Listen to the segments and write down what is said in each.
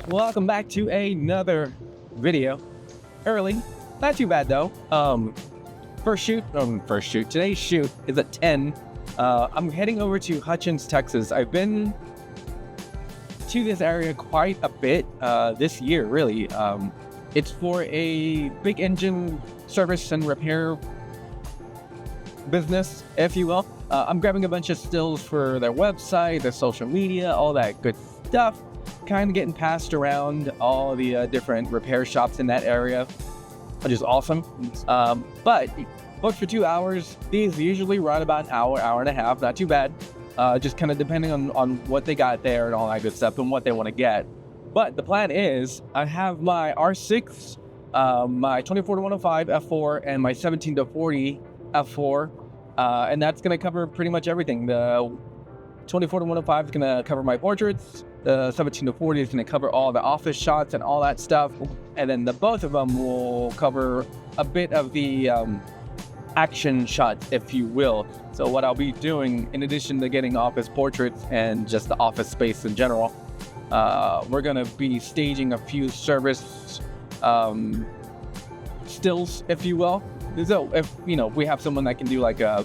Welcome back to another video. Early, not too bad though. First shoot. Today's shoot is at 10. I'm heading over to Hutchins, Texas. I've been to this area quite a bit this year, really. It's for a big engine service and repair business, if you will. I'm grabbing a bunch of stills for their website, their social media, all that good stuff. Kind of getting passed around all the different repair shops in that area, which is awesome. But booked for 2 hours. These usually run about an hour and a half. Not too bad. Just kind of depending on what they got there and all that good stuff and what they want to get. But the plan is I have my R6, my 24-105 f4, and my 17-40 f4, and that's going to cover pretty much everything. The 24-105 is going to cover my portraits. The 17-40 is going to cover all the office shots and all that stuff. And then both of them will cover a bit of the action shots, if you will. So what I'll be doing, in addition to getting office portraits and just the office space in general, we're going to be staging a few service stills, if you will. So if, we have someone that can do like a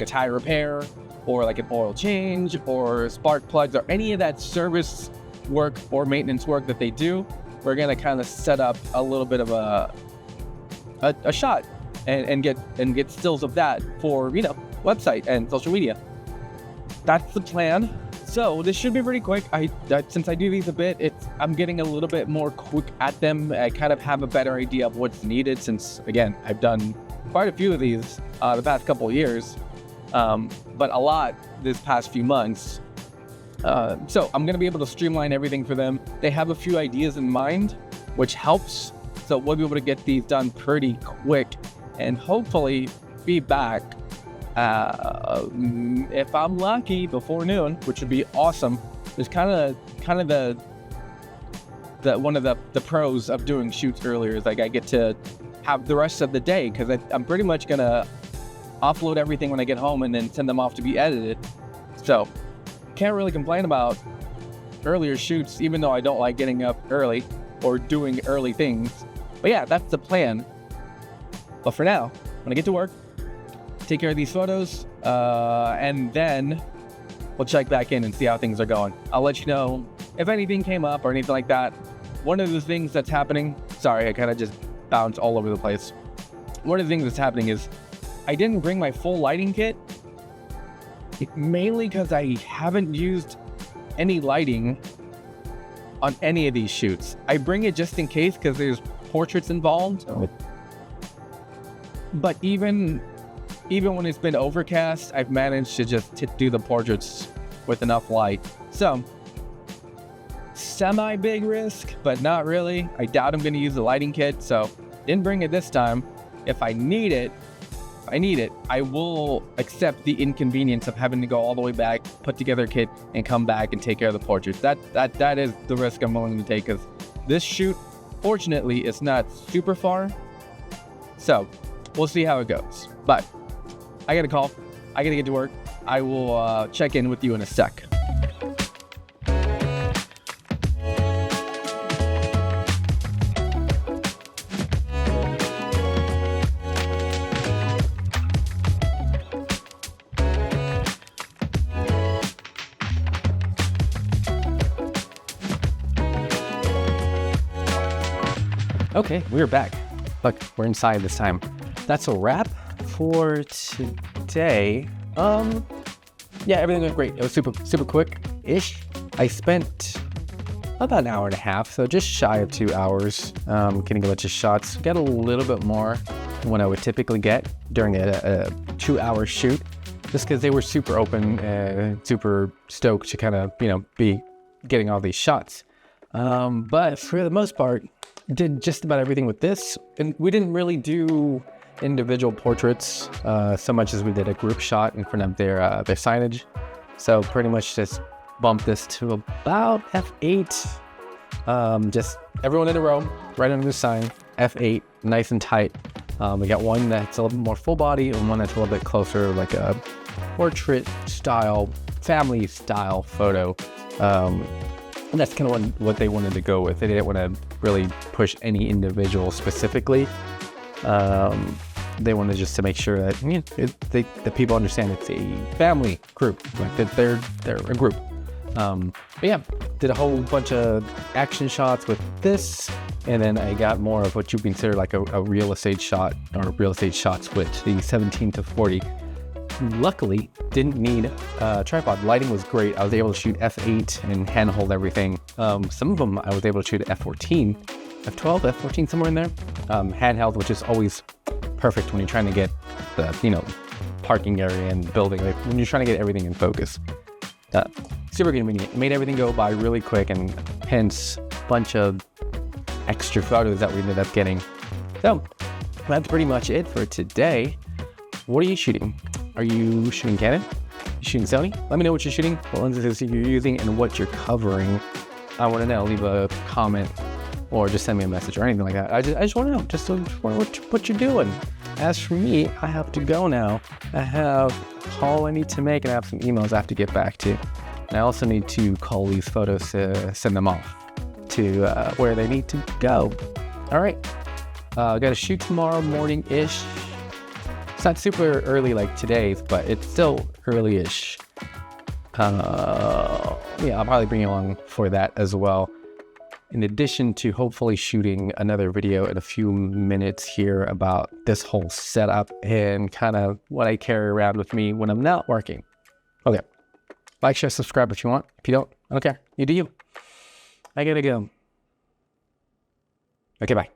tire repair, or like an oil change, or spark plugs, or any of that service work or maintenance work that they do, we're gonna kind of set up a little bit of a shot and get stills of that for website and social media. That's the plan. So this should be pretty quick. Since I do these a bit, I'm getting a little bit more quick at them. I kind of have a better idea of what's needed since, again, I've done quite a few of these the past couple of years. But a lot this past few months. So I'm going to be able to streamline everything for them. They have a few ideas in mind, which helps. So we'll be able to get these done pretty quick and hopefully be back, if I'm lucky, before noon, which would be awesome. It's kind of the one of the pros of doing shoots earlier is like I get to have the rest of the day because I'm pretty much going to offload everything when I get home and then send them off to be edited. So can't really complain about earlier shoots, even though I don't like getting up early or doing early things. But yeah, that's the plan. But for now, when I get to work, take care of these photos, and then we'll check back in and see how things are going. I'll let you know if anything came up or anything like that. One of the things that's happening, sorry, I kind of just bounced all over the place. One of the things that's happening is I didn't bring my full lighting kit, mainly because I haven't used any lighting on any of these shoots. I bring it just in case because there's portraits involved. But even when it's been overcast, I've managed to just do the portraits with enough light. So, semi-big risk, but not really. I doubt I'm going to use the lighting kit, so didn't bring it this time. If I need it, I will accept the inconvenience of having to go all the way back, put together a kit, and come back and take care of the portraits. That is the risk I'm willing to take, because this shoot, fortunately, is not super far. So, we'll see how it goes. But, I got a call. I got to get to work. I will check in with you in a sec. Okay, we're back. Look, we're inside this time. That's a wrap for today. Yeah, everything went great. It was super quick-ish. I spent about an hour and a half, so just shy of 2 hours, getting a bunch of shots. Got a little bit more than what I would typically get during a 2-hour shoot, just because they were super open and super stoked to kind of, be getting all these shots. But for the most part, did just about everything with this, and we didn't really do individual portraits so much as we did a group shot in front of their signage. So pretty much just bumped this to about f8, just everyone in a row right under the sign, f8, nice and tight. We got one that's a little bit more full body and one that's a little bit closer, like a portrait style, family style photo. And that's kind of what they wanted to go with. They didn't want to really push any individual specifically. They wanted just to make sure that the people understand it's a family group, like that they're a group. But yeah, did a whole bunch of action shots with this, and then I got more of what you consider like a real estate shot, or real estate shots with the 17 to 40. Luckily, didn't need a tripod. Lighting was great. I was able to shoot f8 and handhold everything. Some of them I was able to shoot at f14, f12, f14, somewhere in there. Handheld, which is always perfect when you're trying to get the parking area and building, like when you're trying to get everything in focus. Super convenient. It made everything go by really quick, and hence a bunch of extra photos that we ended up getting. So that's pretty much it for today. What are you shooting? Are you shooting Canon? You shooting Sony? Let me know what you're shooting, what lenses you're using, and what you're covering. I want to know. Leave a comment or just send me a message or anything like that. I just want to know. Just what you're doing. As for me, I have to go now. I have a call I need to make, and I have some emails I have to get back to. And I also need to call these photos to send them off to where they need to go. All right. I got to shoot tomorrow morning-ish. It's not super early like today's, but it's still early-ish. Yeah, I'll probably bring you along for that as well. In addition to hopefully shooting another video in a few minutes here about this whole setup and kind of what I carry around with me when I'm not working. Okay. Like, share, subscribe if you want. If you don't, I don't care. You do you. I gotta go. Okay, bye.